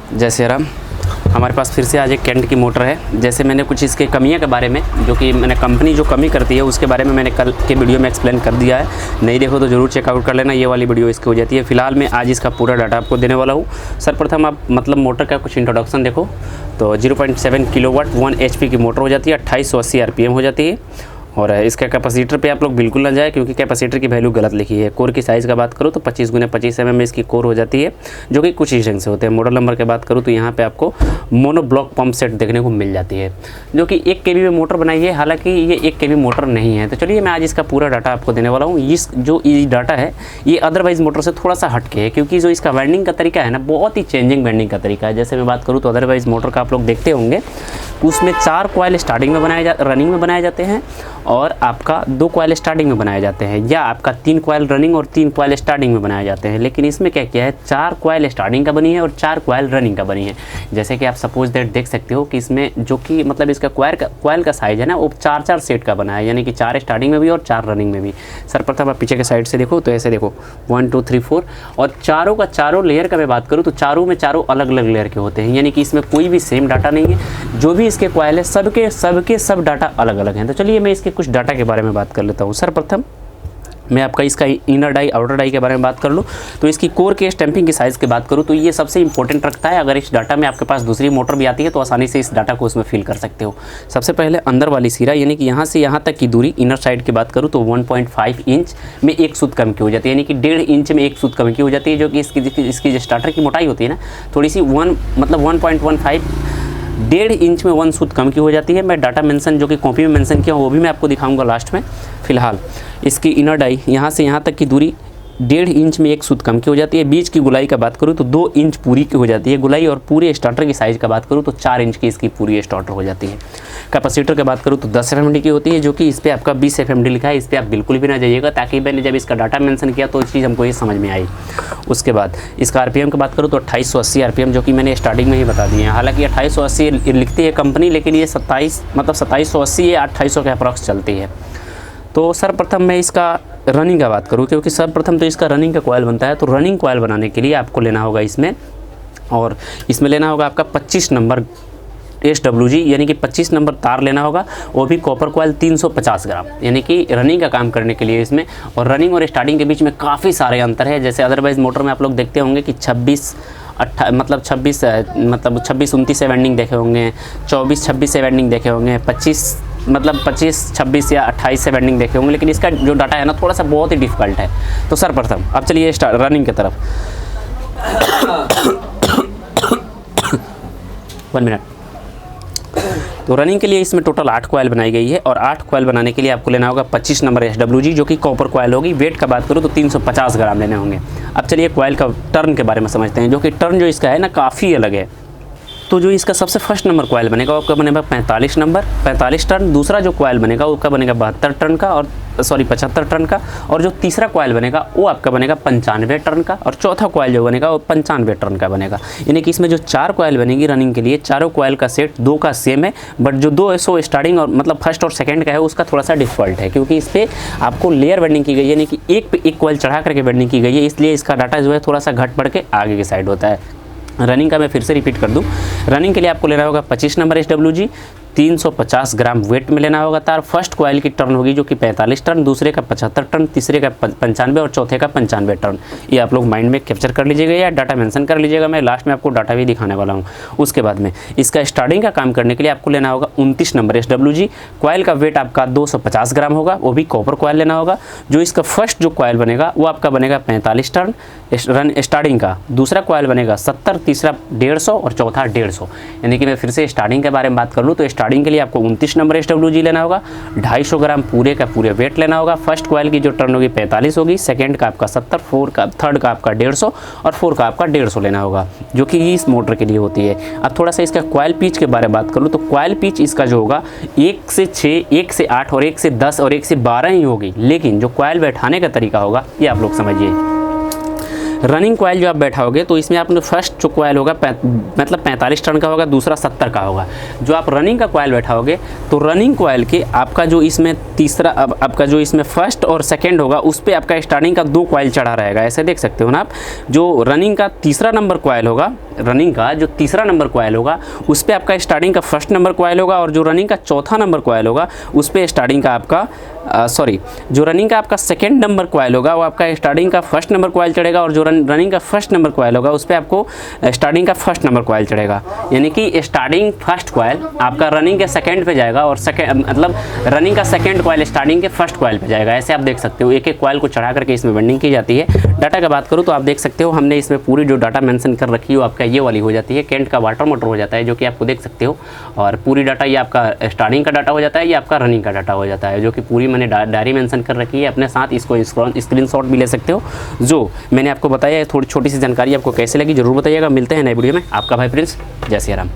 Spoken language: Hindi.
जय श्री राम। हमारे पास फिर से आज एक केंट की मोटर है। जैसे मैंने कुछ इसके कमियों के बारे में, जो कि मैंने कंपनी जो कमी करती है उसके बारे में मैंने कल के वीडियो में एक्सप्लेन कर दिया है। नहीं देखो तो ज़रूर चेकआउट कर लेना, ये वाली वीडियो इसकी हो जाती है। फिलहाल मैं आज इसका पूरा डाटा आपको देने वाला हूँ। सर्वप्रथम आप मतलब मोटर का कुछ इंट्रोडक्शन देखो तो 0.7 किलोवाट 1 HP की मोटर हो जाती है, 2880 RPM हो जाती है। और इसका कैपेसिटर पे आप लोग बिल्कुल ना जाए, क्योंकि कैपेसिटर की वैल्यू गलत लिखी है। कोर की साइज़ का बात करूँ तो 25 × 25 mm इसकी कोर हो जाती है, जो कि कुछ इस ढंग से होते हैं। मॉडल नंबर की बात करूँ तो यहाँ पे आपको मोनो ब्लॉक पंप सेट देखने को मिल जाती है, जो कि 1 kV में मोटर बनाई है। हालांकि ये 1 kV मोटर नहीं है। तो चलिए मैं आज इसका पूरा डाटा आपको देने वाला हूँ। इस जो डाटा है ये अदरवाइज़ मोटर से थोड़ा सा हटके है, क्योंकि जो इसका वाइंडिंग का तरीका है ना, बहुत ही चेंजिंग वाइंडिंग का तरीका है। जैसे मैं बात करूँ तो अदरवाइज़ मोटर का आप लोग देखते होंगे, उसमें 4 कॉइल स्टार्टिंग में रनिंग में बनाए जाते हैं, और आपका 2 कॉइल स्टार्टिंग में बनाए जाते हैं, या आपका 3 कॉइल रनिंग और 3 कॉइल स्टार्टिंग में बनाए जाते हैं। लेकिन इसमें क्या किया है, 4 कॉइल स्टार्टिंग का बनी है और 4 कॉइल रनिंग का बनी है। जैसे कि आप सपोज दैट देख सकते हो कि इसमें जो कि मतलब इसका कॉइल का साइज़ है ना, वो 4-4 सेट का बना है, यानी कि 4 स्टार्टिंग में भी और 4 रनिंग में भी। सर्वप्रथम आप पीछे के साइड से देखो तो ऐसे देखो 1 2 3 4, और चारों लेयर का मैं बात करूँ तो चारों अलग अलग लेयर के होते हैं, यानी कि इसमें कोई भी सेम डाटा नहीं है। जो भी इसके कॉइल है सब डाटा अलग अलग हैं। तो चलिए मैं इसके कुछ डाटा के बारे में बात कर लेता हूँ। सर्वप्रथम मैं आपका इसका इनर डाई आउटर डाई के बारे में बात कर लूँ तो इसकी कोर के स्टैंपिंग की साइज़ की बात करूँ तो ये सबसे इंपॉर्टेंट रखता है। अगर इस डाटा में आपके पास दूसरी मोटर भी आती है तो आसानी से इस डाटा को उसमें फिल कर सकते हो। सबसे पहले अंदर वाली सिरा, यानी कि यहाँ से यहाँ तक की दूरी इनर साइड की बात करूँ तो 1.5 इंच में 1 सूत कम की हो जाती है, यानी कि 1.5 इंच में 1 सूत कम की हो जाती है। जो कि इसकी जो स्टार्टर की मोटाई होती है ना, थोड़ी सी 1.15 1.5 इंच में 1 सूत कम की हो जाती है। मैं डाटा मेंशन जो कि कॉपी में मेंशन किया वो भी मैं आपको दिखाऊंगा लास्ट में। फिलहाल इसकी इनर डाई यहाँ से यहाँ तक की दूरी 1.5 इंच में 1 सूत कम की हो जाती है। बीच की गुलाई का बात करूँ तो 2 इंच पूरी की हो जाती है गुलाई, और पूरे स्टार्टर की साइज़ का बात करूँ तो 4 इंच की इसकी पूरी स्टार्टर हो जाती है। कैपेसिटर की बात करूँ तो 10 FMD की होती है, जो कि इस पर आपका 20 FMD लिखा है। इस पर आप बिल्कुल भी ना जाइएगा, ताकि मैंने जब इसका डाटा मेंशन किया तो इस चीज़ हमको ये समझ में आई। उसके बाद इसका RPM की बात करूँ तो 2880 RPM, जो कि मैंने स्टार्टिंग में ही बता दिए हैं। हालांकि 2880 लिखती है कंपनी, लेकिन ये 2780 या 2800 के अप्रॉक्स चलती है। तो सर्वप्रथम मैं इसका रनिंग का बात करूँ, क्योंकि सर्वप्रथम तो इसका रनिंग का कॉइल बनता है। तो रनिंग कॉइल बनाने के लिए आपको लेना होगा इसमें लेना होगा आपका 25 नंबर SWG, यानी कि 25 नंबर तार लेना होगा। वो भी कॉपर कॉइल 350 ग्राम, यानी कि रनिंग का काम करने के लिए इसमें। और रनिंग और स्टार्टिंग के बीच में काफ़ी सारे अंतर है। जैसे अदरवाइज़ मोटर में आप लोग देखते होंगे कि 26 29 से वेंडिंग देखे होंगे, 24-26 से वेंडिंग देखे होंगे, 25-26 या 28 से वेंडिंग देखे होंगे। लेकिन इसका जो डाटा है ना, थोड़ा सा बहुत ही डिफ़िकल्ट है। तो सर्वप्रथम अब चलिए रनिंग की तरफ 1 मिनट। तो रनिंग के लिए इसमें टोटल 8 कॉइल बनाई गई है, और 8 कॉइल बनाने के लिए आपको लेना होगा 25 नंबर SWG, जो कि कॉपर कॉइल होगी। वेट का बात करूँ तो 350 ग्राम लेने होंगे। अब चलिए कॉइल का टर्न के बारे में समझते हैं, जो कि टर्न जो इसका है ना काफ़ी अलग है। तो जो इसका सबसे फर्स्ट नंबर कॉइल बनेगा वो आपका बनेगा 45 टर्न। दूसरा जो कॉइल बनेगा वो आपका बनेगा 75 टर्न का। और जो तीसरा कॉइल बनेगा वो आपका बनेगा 95 टर्न का। और चौथा कॉइल जो बनेगा वो 95 टर्न का बनेगा। यानी कि इसमें जो 4 कॉइल बनेगी रनिंग के लिए, चारों कॉइल का सेट 2 का सेम है, बट जो 200 स्टार्टिंग और मतलब फर्स्ट और सेकंड का है उसका थोड़ा सा डिफ़ॉल्ट है, क्योंकि इस पर आपको लेयर वेंडिंग की गई है, यानी कि एक पे एक कॉइल चढ़ा करके वेंडिंग की गई है। इसलिए इसका डाटा जो है थोड़ा सा घट बढ़ के आगे की साइड होता है। रनिंग का मैं फिर से रिपीट कर दूं, रनिंग के लिए आपको लेना होगा 25 नंबर SWG, 350 ग्राम वेट में लेना होगा तार। फर्स्ट कॉइल की टर्न होगी जो कि 45 टर्न, दूसरे का 75 टर्न, तीसरे का 95 और चौथे का 95 टर्न। ये आप लोग माइंड में कैप्चर कर लीजिएगा या डाटा मेंशन कर लीजिएगा। मैं लास्ट में आपको डाटा भी दिखाने वाला हूँ। उसके बाद में इसका स्टार्टिंग का काम करने के लिए आपको लेना होगा 29 नंबर SWG। कॉइल का वेट आपका 250 ग्राम होगा, वो भी कॉपर कॉइल लेना होगा। जो इसका फर्स्ट जो कॉइल बनेगा वो आपका बनेगा 45 टर्न स्टार्टिंग का। दूसरा कॉइल बनेगा 70, तीसरा 150 और चौथा 150। यानी कि मैं फिर से स्टार्टिंग के बारे में बात कर लूँ तो स्टार्टिंग के लिए आपको 29 नंबर SWG लेना होगा, 250 ग्राम पूरे का पूरे वेट लेना होगा। फर्स्ट कॉइल की जो टर्न होगी 45 होगी, सेकंड का आपका 70, थर्ड का आपका 150 और फोर्थ का आपका 150 लेना होगा, जो कि इस मोटर के लिए होती है। अब थोड़ा सा इसका कॉइल पिच के बारे में बात कर लूँ तो कॉइल पिच इसका जो होगा 1 से 6, 1 से 8 और 1 से 10 और 1 से 12 ही होगी। लेकिन जो कॉइल बैठाने का तरीका होगा ये आप लोग समझिए। रनिंग कॉइल जो आप बैठाओगे तो इसमें आपने फर्स्ट जो कॉइल होगा मतलब 45 टर्न का होगा, दूसरा 70 का होगा। जो आप रनिंग का कॉइल बैठाओगे तो रनिंग कॉइल के आपका जो इसमें तीसरा आपका जो इसमें फर्स्ट और सेकंड होगा उस पर आपका स्टार्टिंग का 2 कॉइल चढ़ा रहेगा। ऐसे देख सकते हो ना आप। जो रनिंग का तीसरा नंबर कॉइल होगा रनिंग का जो तीसरा नंबर कॉयल होगा उस पर आपका स्टार्टिंग का फर्स्ट नंबर कॉयल होगा, और जो रनिंग का चौथा नंबर कॉयल होगा उस पर स्टार्टिंग का आपका जो रनिंग का आपका सेकेंड नंबर कॉयल होगा वो आपका स्टार्टिंग का फर्स्ट नंबर कॉयल चढ़ेगा, और जो रनिंग का फर्स्ट नंबर कॉयल होगा उस पर आपको स्टार्टिंग का फर्स्ट नंबर कॉयल चढ़ेगा। यानी कि स्टार्टिंग फर्स्ट कॉयल आपका रनिंग के सेकेंड पे जाएगा, और मतलब रनिंग का सेकेंड कॉयल स्टार्टिंग के फर्स्ट कॉयल पे जाएगा। ऐसे आप देख सकते हो एक एक कॉयल को चढ़ा करके इसमें वेंडिंग की जाती है। डाटा की बात करूँ तो आप देख सकते हो हमने इसमें पूरी जो डाटा मेंशन कर रखी है वो आपका ये वाली हो जाती है, केंट का वाटर मोटर हो जाता है, जो कि आपको देख सकते हो। और पूरी डाटा ये आपका स्टार्टिंग का डाटा हो जाता है, ये आपका रनिंग का डाटा हो जाता है, जो कि पूरी मैंने डायरी मेंशन कर रखी है अपने साथ। इसको स्क्रीनशॉट भी ले सकते हो। जो मैंने आपको बताया है थोड़ी छोटी सी जानकारी आपको कैसे लगी जरूर बताइएगा। मिलते हैं नए वीडियो में। आपका भाई प्रिंस, जय श्री राम।